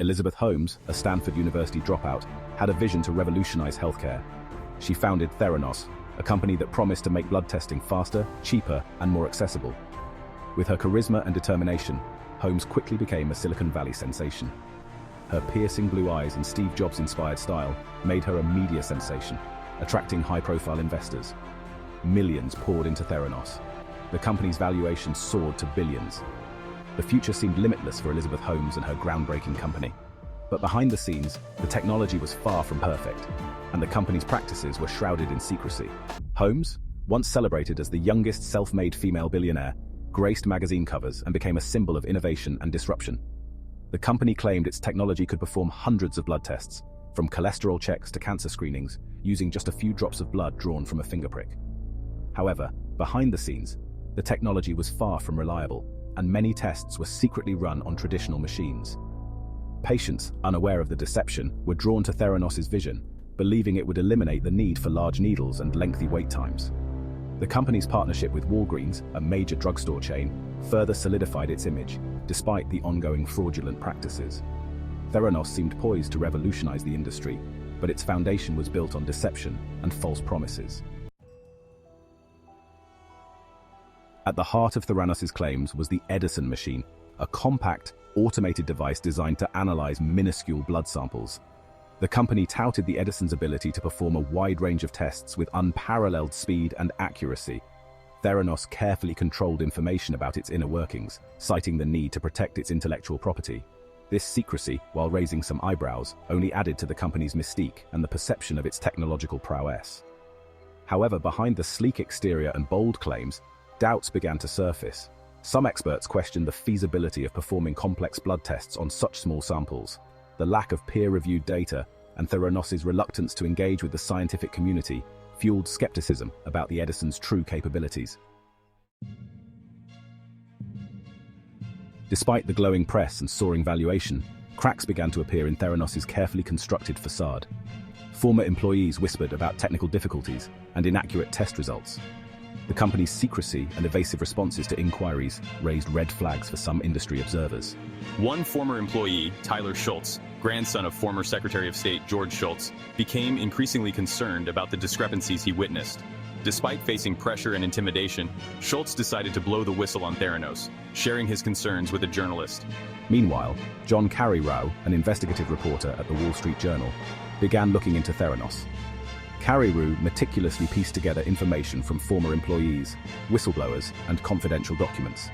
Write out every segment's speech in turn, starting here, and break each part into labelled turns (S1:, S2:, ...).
S1: Elizabeth Holmes, a Stanford University dropout, had a vision to revolutionize healthcare. She founded Theranos, a company that promised to make blood testing faster, cheaper, and more accessible. With her charisma and determination, Holmes quickly became a Silicon Valley sensation. Her piercing blue eyes and Steve Jobs-inspired style made her a media sensation, attracting high-profile investors. Millions poured into Theranos. The company's valuation soared to billions. The future seemed limitless for Elizabeth Holmes and her groundbreaking company. But behind the scenes, the technology was far from perfect, and the company's practices were shrouded in secrecy. Holmes, once celebrated as the youngest self-made female billionaire, graced magazine covers and became a symbol of innovation and disruption. The company claimed its technology could perform hundreds of blood tests, from cholesterol checks to cancer screenings, using just a few drops of blood drawn from a finger prick. However, behind the scenes, the technology was far from reliable, and many tests were secretly run on traditional machines. Patients, unaware of the deception, were drawn to Theranos' vision, believing it would eliminate the need for large needles and lengthy wait times. The company's partnership with Walgreens, a major drugstore chain, further solidified its image, despite the ongoing fraudulent practices. Theranos seemed poised to revolutionize the industry, but its foundation was built on deception and false promises. At the heart of Theranos' claims was the Edison machine, a compact, automated device designed to analyze minuscule blood samples. The company touted the Edison's ability to perform a wide range of tests with unparalleled speed and accuracy. Theranos carefully controlled information about its inner workings, citing the need to protect its intellectual property. This secrecy, while raising some eyebrows, only added to the company's mystique and the perception of its technological prowess. However, behind the sleek exterior and bold claims, doubts began to surface. Some experts questioned the feasibility of performing complex blood tests on such small samples. The lack of peer-reviewed data and Theranos' reluctance to engage with the scientific community fueled skepticism about the Edison's true capabilities. Despite the glowing press and soaring valuation, cracks began to appear in Theranos' carefully constructed facade. Former employees whispered about technical difficulties and inaccurate test results. The company's secrecy and evasive responses to inquiries raised red flags for some industry observers.
S2: One former employee, Tyler Schultz, grandson of former Secretary of State George Shultz, became increasingly concerned about the discrepancies he witnessed. Despite facing pressure and intimidation, Schultz decided to blow the whistle on Theranos, sharing his concerns with a journalist.
S1: Meanwhile, John Carreyrou, an investigative reporter at the Wall Street Journal, began looking into Theranos. Carreyrou meticulously pieced together information from former employees, whistleblowers, and confidential documents.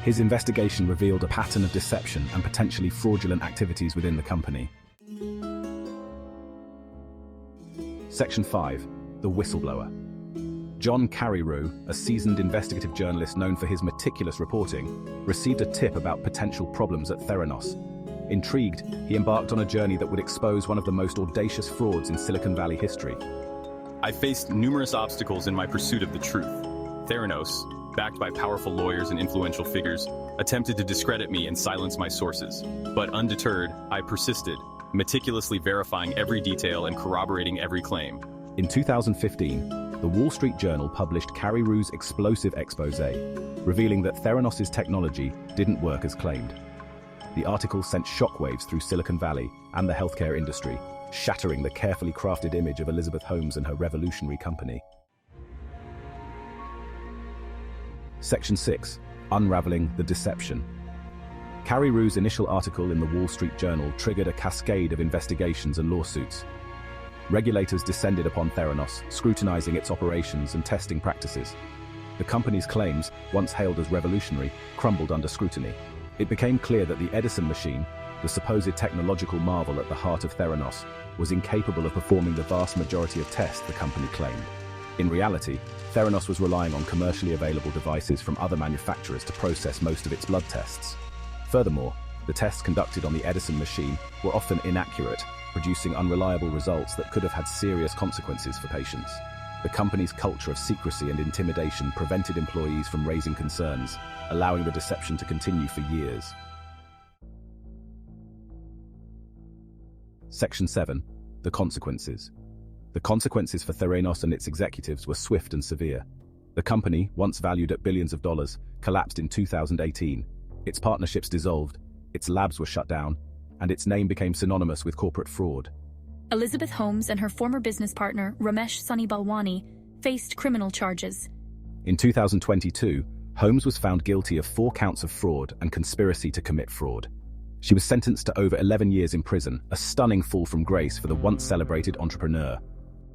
S1: His investigation revealed a pattern of deception and potentially fraudulent activities within the company. Section 5. The Whistleblower. John Carreyrou, a seasoned investigative journalist known for his meticulous reporting, received a tip about potential problems at Theranos. Intrigued, he embarked on a journey that would expose one of the most audacious frauds in Silicon Valley history.
S2: I faced numerous obstacles in my pursuit of the truth. Theranos, backed by powerful lawyers and influential figures, attempted to discredit me and silence my sources. But undeterred, I persisted, meticulously verifying every detail and corroborating every claim.
S1: In 2015, the Wall Street Journal published Carreyrou's explosive expose, revealing that Theranos' technology didn't work as claimed. The article sent shockwaves through Silicon Valley and the healthcare industry, shattering the carefully crafted image of Elizabeth Holmes and her revolutionary company. Section 6. Unraveling the Deception. Carreyrou's initial article in the Wall Street Journal triggered a cascade of investigations and lawsuits. Regulators descended upon Theranos, scrutinizing its operations and testing practices. The company's claims, once hailed as revolutionary, crumbled under scrutiny. It became clear that the Edison machine, the supposed technological marvel at the heart of Theranos, was incapable of performing the vast majority of tests the company claimed. In reality, Theranos was relying on commercially available devices from other manufacturers to process most of its blood tests. Furthermore, the tests conducted on the Edison machine were often inaccurate, producing unreliable results that could have had serious consequences for patients. The company's culture of secrecy and intimidation prevented employees from raising concerns, allowing the deception to continue for years. Section 7. The Consequences. The consequences for Theranos and its executives were swift and severe. The company, once valued at billions of dollars, collapsed in 2018. Its partnerships dissolved, its labs were shut down, and its name became synonymous with corporate fraud.
S3: Elizabeth Holmes and her former business partner, Ramesh Sunny Balwani, faced criminal charges.
S1: In 2022, Holmes was found guilty of 4 counts of fraud and conspiracy to commit fraud. She was sentenced to over 11 years in prison, a stunning fall from grace for the once-celebrated entrepreneur.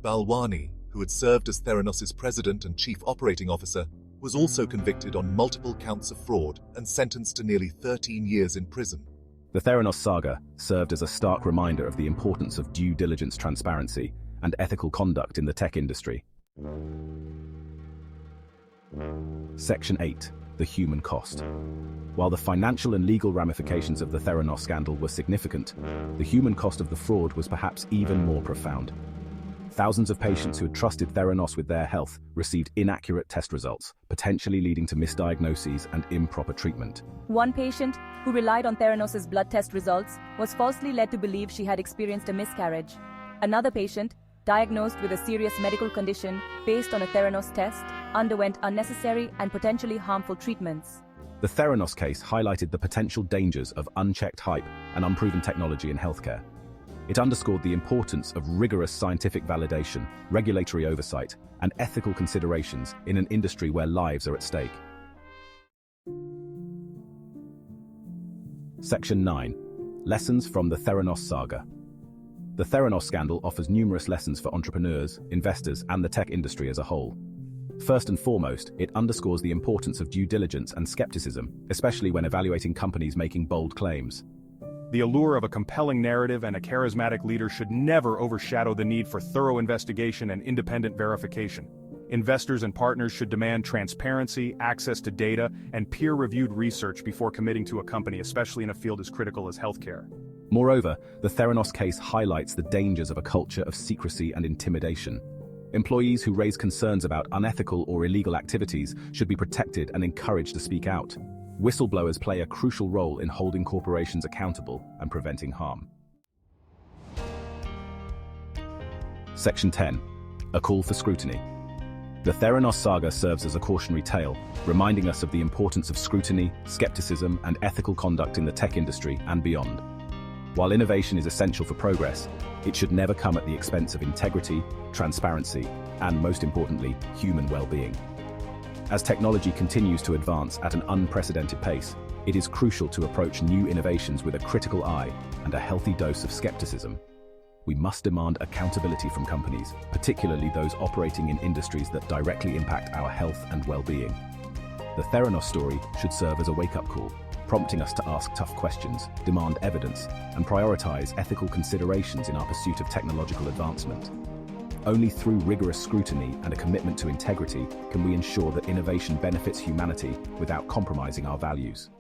S4: Balwani, who had served as Theranos' president and chief operating officer, was also convicted on multiple counts of fraud and sentenced to nearly 13 years in prison.
S1: The Theranos saga served as a stark reminder of the importance of due diligence, transparency, and ethical conduct in the tech industry. Section 8. The human cost. While the financial and legal ramifications of the Theranos scandal were significant, the human cost of the fraud was perhaps even more profound. Thousands of patients who had trusted Theranos with their health received inaccurate test results, potentially leading to misdiagnoses and improper treatment.
S5: One patient, who relied on Theranos' blood test results, was falsely led to believe she had experienced a miscarriage. Another patient, diagnosed with a serious medical condition based on a Theranos test, underwent unnecessary and potentially harmful treatments.
S1: The Theranos case highlighted the potential dangers of unchecked hype and unproven technology in healthcare. It underscored the importance of rigorous scientific validation, regulatory oversight, and ethical considerations in an industry where lives are at stake. Section 9. Lessons from the Theranos saga. The Theranos scandal offers numerous lessons for entrepreneurs, investors, and the tech industry as a whole. First and foremost, it underscores the importance of due diligence and skepticism, especially when evaluating companies making bold claims.
S6: The allure of a compelling narrative and a charismatic leader should never overshadow the need for thorough investigation and independent verification. Investors and partners should demand transparency, access to data, and peer-reviewed research before committing to a company, especially in a field as critical as healthcare.
S1: Moreover, the Theranos case highlights the dangers of a culture of secrecy and intimidation. Employees who raise concerns about unethical or illegal activities should be protected and encouraged to speak out. Whistleblowers play a crucial role in holding corporations accountable and preventing harm. Section 10. A call for scrutiny. The Theranos saga serves as a cautionary tale, reminding us of the importance of scrutiny, skepticism, and ethical conduct in the tech industry and beyond. While innovation is essential for progress, it should never come at the expense of integrity, transparency, and, most importantly, human well-being. As technology continues to advance at an unprecedented pace, it is crucial to approach new innovations with a critical eye and a healthy dose of skepticism. We must demand accountability from companies, particularly those operating in industries that directly impact our health and well-being. The Theranos story should serve as a wake-up call, prompting us to ask tough questions, demand evidence, and prioritize ethical considerations in our pursuit of technological advancement. Only through rigorous scrutiny and a commitment to integrity can we ensure that innovation benefits humanity without compromising our values.